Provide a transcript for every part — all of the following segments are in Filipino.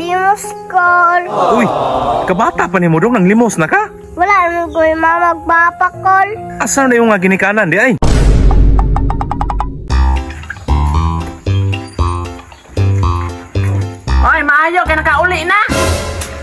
Limos call. Uy, kabata pa ni mo dong nang limos na ka? Wala naman ko yung magpapakol. Asa na yung nga ginikanan di ay? Oy, maayo kay nakauli na.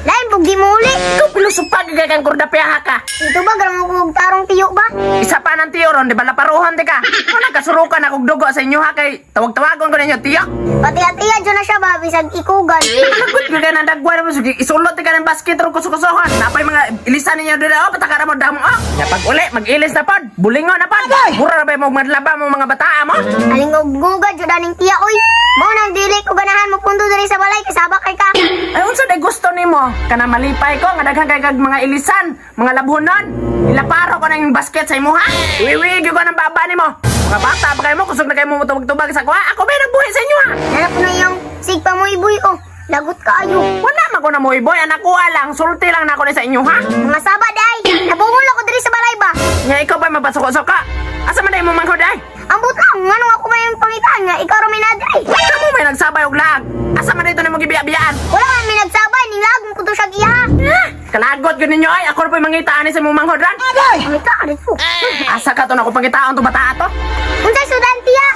Lain pag di muli. Ikaw pilusupag kang kurdapiyaha ka. Ito ba, garang ko tarong tiyo ba? Isa pa ng tiyo ron, di ba laparuhan di ka? Wala kasurukan akong dugo sa inyo ha kay tawag-tawagon ko ninyo tiyo. Pati-atiya dyan na siya ba, bisag ikugan. Nagut ko kayo ng dagwar mo, isulot ka ng basket ron kusukusohan. Napay mga ilisan ninyo doon, oh, patakara mo damo, oh. Ya pag uli, mag-ilis na pod, bulingon na pod. Mura na ba mo madlaba mo mga bataa mo? Aling ugugad, dyan daning tiya, oy. Mo nang dili ko ganahan mo punto diri sa balay, kasaba kay ka. Ay, unsa day gusto nimo? Kana malipay ko, nga daghan kay kag mga ilisan, mga labhonon. Ilaparo ko na yung basket sa imo, ha? Wiwig ko ng baba nimo. Mga bata pa kayo mo, kusog na kayo mo tubag-tubag sa kuha. Ako ba nagbuhi sa inyo, ha? Nanap na yung sigpa mo ibuy, oh. Lagot ka ayo. Wala man ko na mo iboy, anak ko lang, sulti lang na ako ni sa inyo, ha? Mga saba, day. Nabungol ako diri sa balay ba? Nga ikaw ba mapasok-sok ka? Asa man day mo mangkod ay? Ang butang, ngano ako may pangitan nga, ikaw rin may naday. Kamu may nagsabay og lag. Asa man dito ni mo gibiya-biyaan? Wala man may nagsabay, nilag mo ko to siya giha. Kalagot yun ninyo ay, ako rin po'y mangitaan ni sa mong manghodran. Pangita, alit po. Asa ka to na ko pangitaan to bata to? Unsay sudan tiya?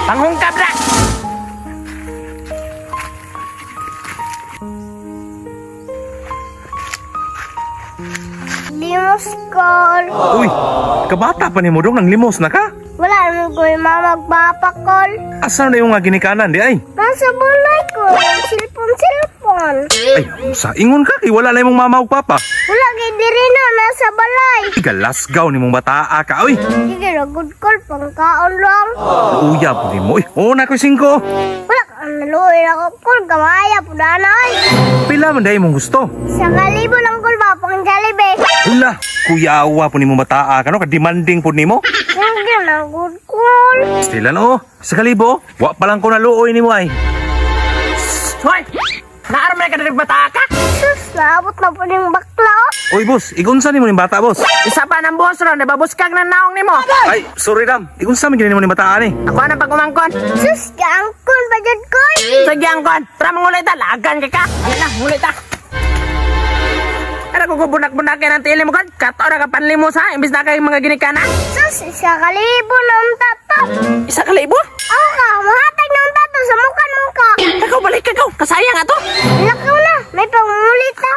Panghungkap na! Limos call. Uy, kabata pa ni mo dong nang limos na ka? Wala naman ko yung magpapakol. Asa na yung nga ginikanan di ay? Nasa balay ko, silpon. Ay, sa ingon ka kay wala na imong mama ug papa. Wala kay diri na, nasa balay. Igalasgaw ni mong bataa ka. Uy, Sige na, good call, pangkaon lang. uya po ni mo. Uy, oo na ko 5. Wala ka, naluoy ako call, kamaya po danay. Pila man dahil mong gusto? Sa kalibo lang call ba, pang Jollibee. Ula, kuyawa po ni mong bataa ka no? Kademanding po ni mo. Sige na, good call. Stila no, sa kalibo, wa pa lang ko naluoy ni mo ay. Hoy! Naaram na ka na bata ka? Sus, naabot na po yung bakla, oh. Uy boss, igunsa ni mo ni bata boss? Isa pa ng boss ron, nababuskag ng naong ni mo. Ay, sorry ram, igunsa mi gini mo ni bataan eh. Ako na pag-umangkon. Sus, kaangkon ba dyan, koy? Sige, angkon. Tara mangulit ta, lagan ka ka. Ano na, ngulit ta. Ano kung bunak-bunakin ang tili mo kan? Kato na ka panlimos ha, imbis na kayo mga ginikanan. Sus, sa kalibo ng tato. Isa kalibo? Oo ka, mahatag ng tato sa mukha ka. Ikaw balik ka, kasayang ato. Lakaw na, may pangulit na.